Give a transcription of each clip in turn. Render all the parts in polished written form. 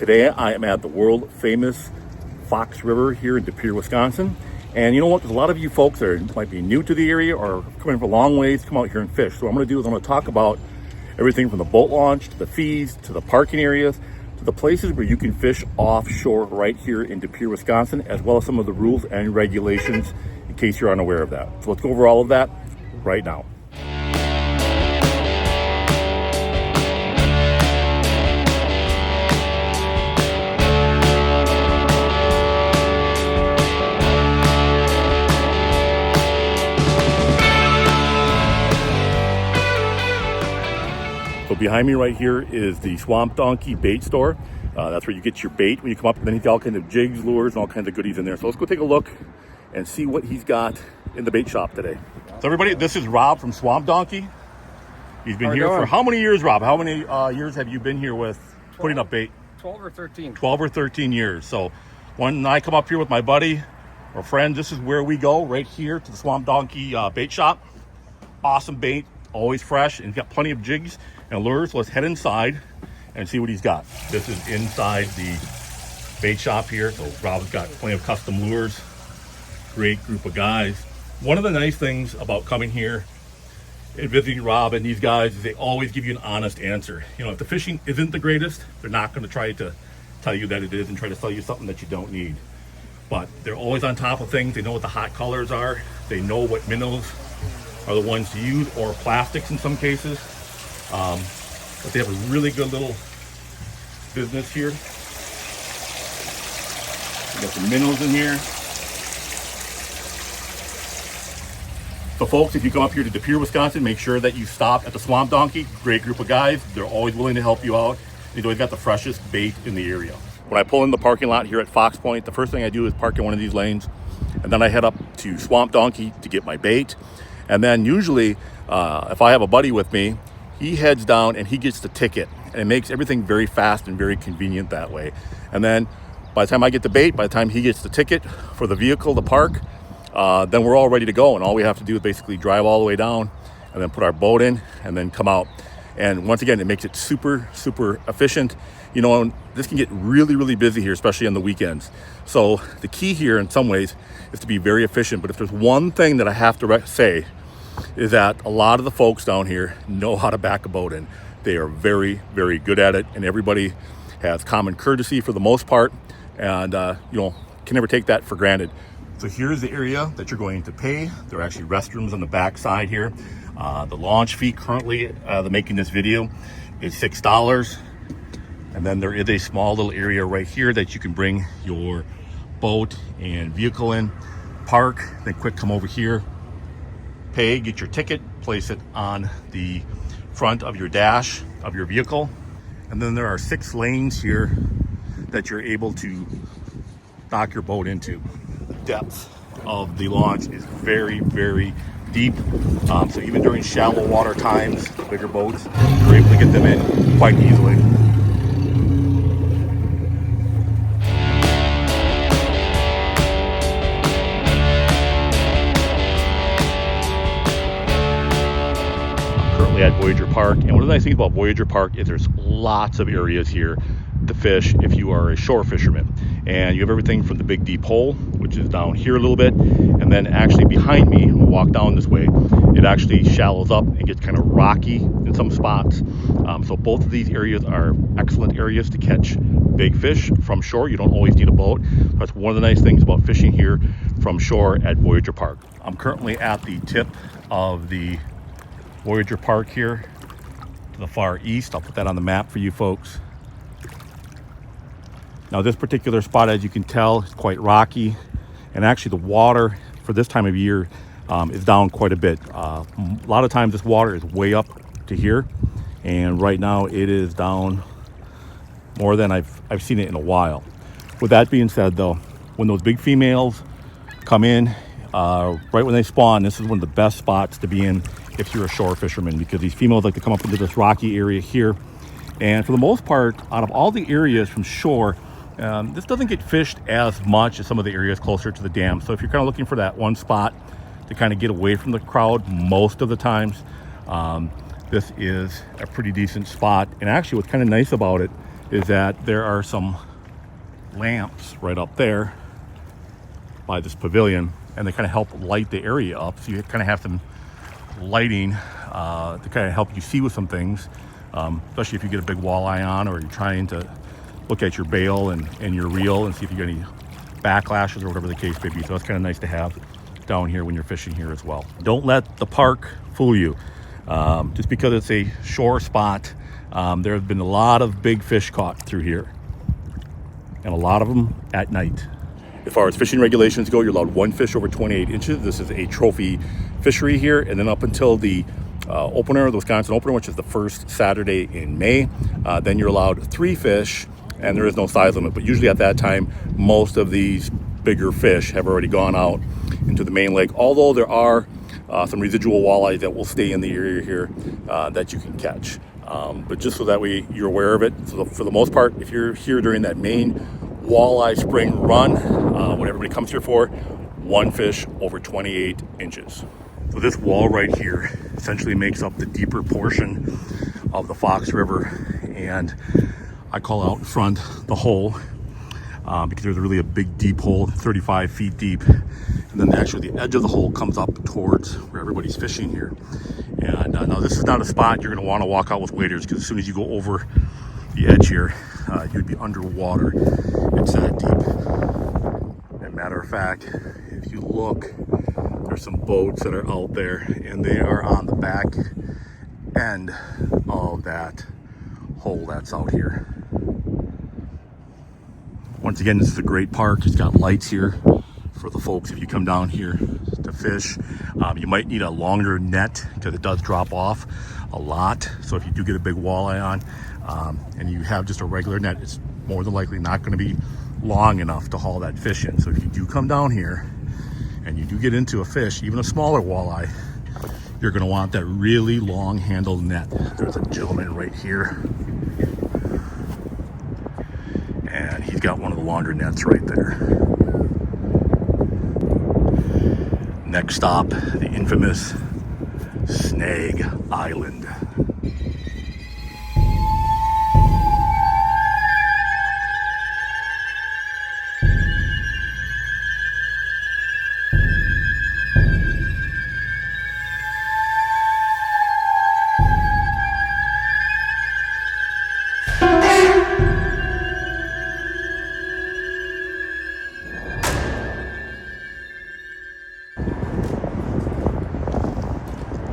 Today I am at the world famous Fox River here in Depere, Wisconsin. And you know what, because a lot of you folks might be new to the area or coming from a long ways to come out here and fish. So what I'm gonna do is I'm gonna talk about everything from the boat launch, to the fees, to the parking areas, to the places where you can fish offshore right here in Depere, Wisconsin, as well as some of the rules and regulations in case you're unaware of that. So let's go over all of that right now. So behind me right here is the Swamp Donkey bait store. That's where you get your bait when you come up, and then he's got all kinds of jigs, lures, and all kinds of goodies in there. So let's go take a look and see what he's got in the bait shop today. So everybody, this is Rob from Swamp Donkey. He's been here for how many years, Rob? How many years have you been here with putting up bait? 12 or 13. 12 or 13 years. So when I come up here with my buddy or friend, this is where we go, right here to the Swamp Donkey bait shop. Awesome bait, always fresh, and he's got plenty of jigs and lures. So let's head inside and see what he's got. This is inside the bait shop here. So Rob's got plenty of custom lures. Great group of guys. One of the nice things about coming here and visiting Rob and these guys is they always give you an honest answer. You know, if the fishing isn't the greatest, they're not going to try to tell you that it is and try to sell you something that you don't need. But they're always on top of things. They know what the hot colors are. They know what minnows are the ones to use, or plastics in some cases. But they have a really good little business here. We got some minnows in here. So folks, if you come up here to Depere, Wisconsin, make sure that you stop at the Swamp Donkey. Great group of guys. They're always willing to help you out. They've always got the freshest bait in the area. When I pull in the parking lot here at Fox Point, the first thing I do is park in one of these lanes, and then I head up to Swamp Donkey to get my bait. And then usually, if I have a buddy with me, he heads down and he gets the ticket, and it makes everything very fast and very convenient that way. And then by the time I get the bait, by the time he gets the ticket for the vehicle to park, then we're all ready to go. And all we have to do is basically drive all the way down and then put our boat in and then come out. And once again, it makes it super, super efficient. You know, this can get really, really busy here, especially on the weekends. So the key here in some ways is to be very efficient. But if there's one thing that I have to say, is that a lot of the folks down here know how to back a boat in. They are very, very good at it, and everybody has common courtesy for the most part, and you know, can never take that for granted. So here's the area that you're going to pay. There are actually restrooms on the back side here. The launch fee currently, the making this video, is $6. And then there is a small little area right here that you can bring your boat and vehicle in, park, then quick come over here, pay, get your ticket, place it on the front of your dash of your vehicle. And then there are 6 lanes here that you're able to dock your boat into. The depth of the launch is very, very deep. So even during shallow water times, the bigger boats, you're able to get them in quite easily. At Voyager Park, and one of the nice things about Voyager Park is there's lots of areas here to fish if you are a shore fisherman. And you have everything from the big deep hole, which is down here a little bit, and then actually behind me, we'll walk down this way, it actually shallows up and gets kind of rocky in some spots. So both of these areas are excellent areas to catch big fish from shore. You don't always need a boat. That's one of the nice things about fishing here from shore at Voyager Park. I'm currently at the tip of the Voyager Park here to the far east. I'll put that on the map for you folks. Now this particular spot, as you can tell, is quite rocky, and actually the water for this time of year is down quite a bit. A lot of times this water is way up to here, and right now it is down more than I've seen it in a while. With that being said though, when those big females come in, right when they spawn, this is one of the best spots to be in if you're a shore fisherman, because these females like to come up into this rocky area here. And for the most part, out of all the areas from shore, this doesn't get fished as much as some of the areas closer to the dam. So if you're kind of looking for that one spot to kind of get away from the crowd most of the times, this is a pretty decent spot. And actually what's kind of nice about it is that there are some lamps right up there by this pavilion, and they kind of help light the area up. So you kind of have some lighting to kind of help you see with some things, especially if you get a big walleye on, or you're trying to look at your bail and your reel and see if you get any backlashes or whatever the case may be. So that's kind of nice to have down here when you're fishing here as well. Don't let the park fool you. Just because it's a shore spot, there have been a lot of big fish caught through here, and a lot of them at night. As far as fishing regulations go, you're allowed one fish over 28 inches. This is a trophy fishery here. And then up until the opener, the Wisconsin opener, which is the first Saturday in May, then you're allowed 3 fish, and there is no size limit. But usually at that time, most of these bigger fish have already gone out into the main lake, although there are some residual walleye that will stay in the area here that you can catch. But just so that way you're aware of it. So for the most part, if you're here during that main walleye spring run, what everybody comes here for, 1 fish over 28 inches. So this wall right here essentially makes up the deeper portion of the Fox River, and I call out front the hole because there's really a big deep hole, 35 feet deep, and then actually the edge of the hole comes up towards where everybody's fishing here. And now this is not a spot you're going to want to walk out with waders, because as soon as you go over the edge here, you'd be underwater. It's that deep. And matter of fact, if you look, there's some boats that are out there, and they are on the back end of that hole that's out here. Once again, this is a great park. It's got lights here for the folks if you come down here to fish. You might need a longer net because it does drop off a lot. So if you do get a big walleye on and you have just a regular net, it's more than likely not going to be long enough to haul that fish in. So if you do come down here and you do get into a fish, even a smaller walleye, you're going to want that really long handled net. There's a gentleman right here, and he's got one of the longer nets right there. Next stop, the infamous Snag Island.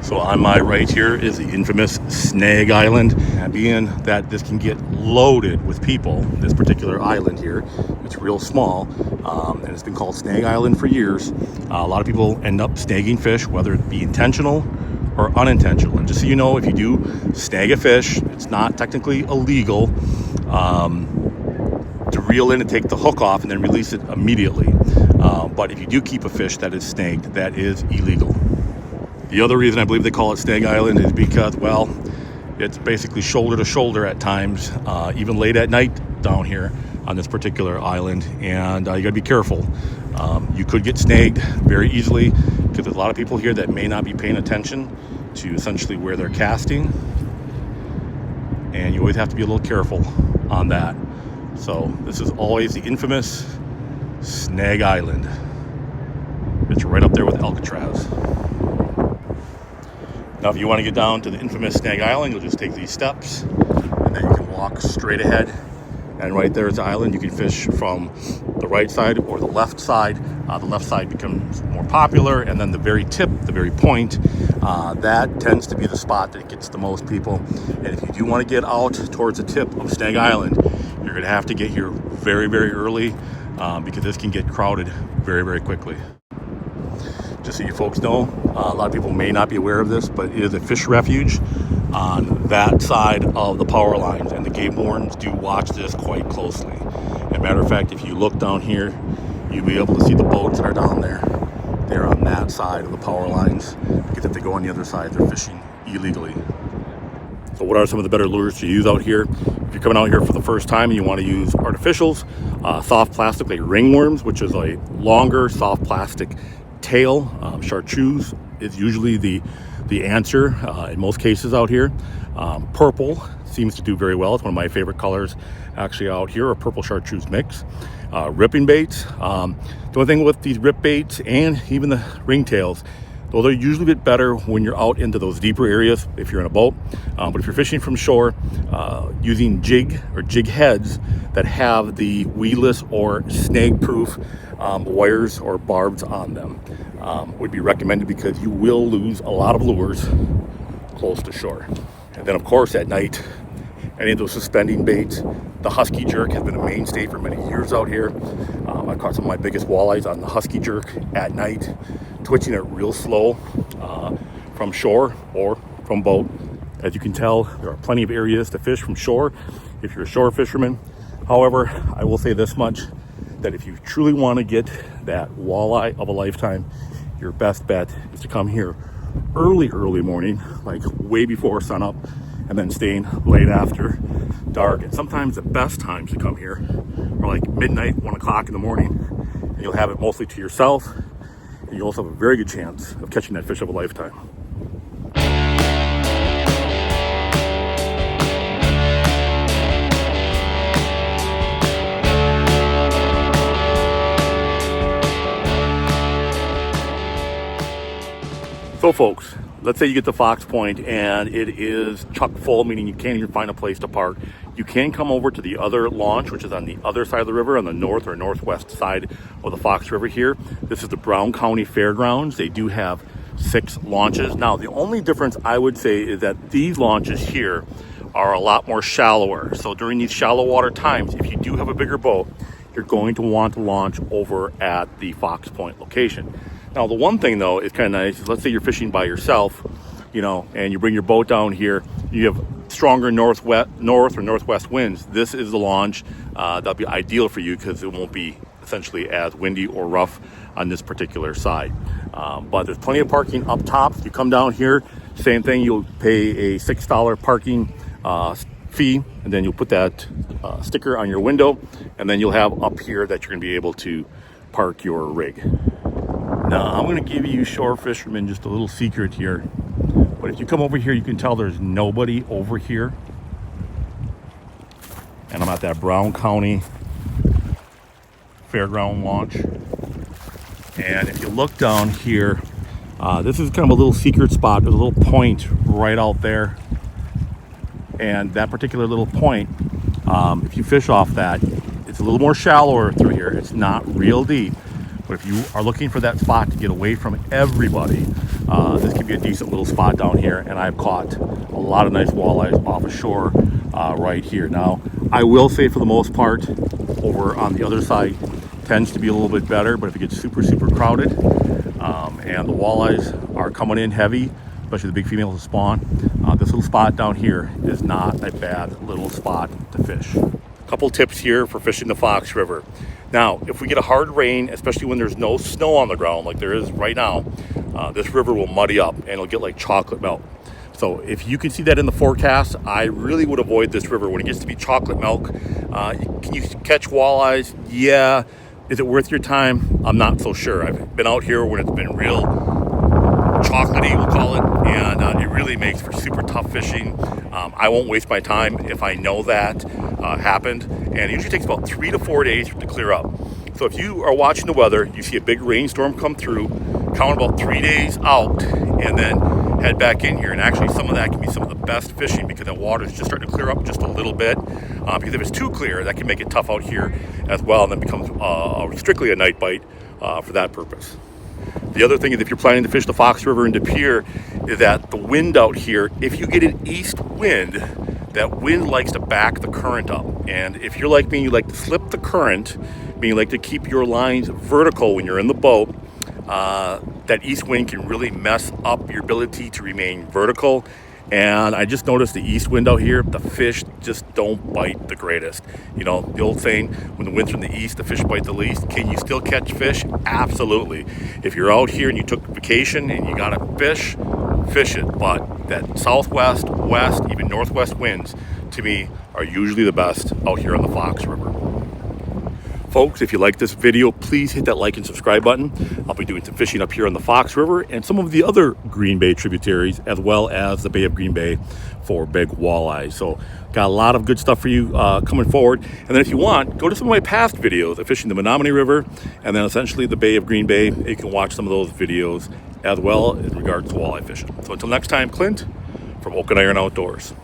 So on my right here is the infamous Snag Island. And being that this can get loaded with people, this particular island here, it's real small, and it's been called Snag Island for years. A lot of people end up snagging fish, whether it be intentional or unintentional. And just so you know, if you do snag a fish, it's not technically illegal to reel in and take the hook off and then release it immediately. But if you do keep a fish that is snagged, that is illegal. The other reason I believe they call it Snag Island is because, well, it's basically shoulder to shoulder at times, even late at night down here on this particular island, and you gotta be careful. You could get snagged very easily because there's a lot of people here that may not be paying attention to essentially where they're casting, and you always have to be a little careful on that. So this is always the infamous Snag Island. It's right up there with Alcatraz. Now, if you want to get down to the infamous Snag Island, you'll just take these steps, and then you can walk straight ahead. And right there is the island. You can fish from the right side or the left side. The left side becomes more popular, and then the very tip, the very point, that tends to be the spot that gets the most people. And if you do want to get out towards the tip of Snag Island, you're going to have to get here very, very early because this can get crowded very, very quickly. Just so you folks know, a lot of people may not be aware of this, but it is a fish refuge on that side of the power lines, and the game wardens do watch this quite closely. As a matter of fact, if you look down here, you'll be able to see the boats that are down there. They're on that side of the power lines, because if they go on the other side, they're fishing illegally. So what are some of the better lures to use out here? If you're coming out here for the first time and you want to use artificials, soft plastic like ringworms, which is a longer soft plastic tail. Chartreuse is usually the answer in most cases out here. Purple, seems to do very well. It's one of my favorite colors actually out here, a purple chartreuse mix. Ripping baits. The only thing with these rip baits and even the ringtails, though they're usually a bit better when you're out into those deeper areas if you're in a boat. But if you're fishing from shore, using jig or jig heads that have the weedless or snag-proof wires or barbs on them would be recommended, because you will lose a lot of lures close to shore. And then of course at night, any of those suspending baits. The husky jerk has been a mainstay for many years out here. I caught some of my biggest walleyes on the husky jerk at night, twitching it real slow from shore or from boat. As you can tell, there are plenty of areas to fish from shore if you're a shore fisherman. However, I will say this much, that if you truly want to get that walleye of a lifetime, your best bet is to come here early morning, like way before sunup, and then staying late after dark. And sometimes the best times to come here are like midnight, 1 o'clock in the morning, and you'll have it mostly to yourself, and you also have a very good chance of catching that fish of a lifetime. So folks, let's say you get to Fox Point and it is chock full, meaning you can't even find a place to park. You can come over to the other launch, which is on the other side of the river, on the north or northwest side of the Fox River here. This is the Brown County Fairgrounds. They do have 6 launches. Now, the only difference I would say is that these launches here are a lot more shallower. So during these shallow water times, if you do have a bigger boat, you're going to want to launch over at the Fox Point location. Now, the one thing though is kind of nice is, let's say you're fishing by yourself, and you bring your boat down here, you have stronger north or northwest winds. This is the launch that'll be ideal for you, because it won't be essentially as windy or rough on this particular side. But there's plenty of parking up top. If you come down here, same thing, you'll pay a $6 parking fee, and then you'll put that sticker on your window, and then you'll have up here that you're going to be able to park your rig. Now, I'm going to give you shore fishermen just a little secret here. But if you come over here, you can tell there's nobody over here. And I'm at that Brown County Fairground launch. And if you look down here, this is kind of a little secret spot. There's a little point right out there. And that particular little point, if you fish off that, it's a little more shallower through here. It's not real deep. But if you are looking for that spot to get away from everybody, this could be a decent little spot down here. And I've caught a lot of nice walleyes off of shore right here. Now, I will say for the most part, over on the other side tends to be a little bit better. But if it gets super crowded and the walleyes are coming in heavy, especially the big females that spawn, this little spot down here is not a bad little spot to fish. A couple tips here for fishing the Fox River. Now, if we get a hard rain, especially when there's no snow on the ground like there is right now, this river will muddy up and it'll get like chocolate milk. So if you can see that in the forecast, I really would avoid this river when it gets to be chocolate milk. Can you catch walleyes? Yeah. Is it worth your time? I'm not so sure. I've been out here when it's been real chocolatey, we'll call it, and it really makes for super tough fishing. I won't waste my time if I know that happened, and it usually takes about 3 to 4 days to clear up. So if you are watching the weather, you see a big rainstorm come through, count about 3 days out, and then head back in here. And actually some of that can be some of the best fishing, because the water is just starting to clear up just a little bit. Because if it's too clear, that can make it tough out here as well, and then becomes strictly a night bite for that purpose. The other thing is, if you're planning to fish the Fox River in Depere, is that the wind out here, if you get an east wind, that wind likes to back the current up. And if you're like me, you like to slip the current, meaning you like to keep your lines vertical when you're in the boat, that east wind can really mess up your ability to remain vertical. And I just noticed the east wind out here, the fish just don't bite the greatest. You know, the old saying, when the wind's from the east, the fish bite the least. Can you still catch fish? Absolutely. If you're out here and you took vacation and you got to fish, fish it. But that southwest, west, even northwest winds, to me, are usually the best out here on the Fox River. Folks, if you like this video, please hit that like and subscribe button. I'll be doing some fishing up here on the Fox River and some of the other Green Bay tributaries, as well as the Bay of Green Bay for big walleye. So got a lot of good stuff for you coming forward. And then if you want, go to some of my past videos of fishing the Menominee River and then essentially the Bay of Green Bay. You can watch some of those videos as well in regards to walleye fishing. So until next time, Clint from Oak and Iron Outdoors.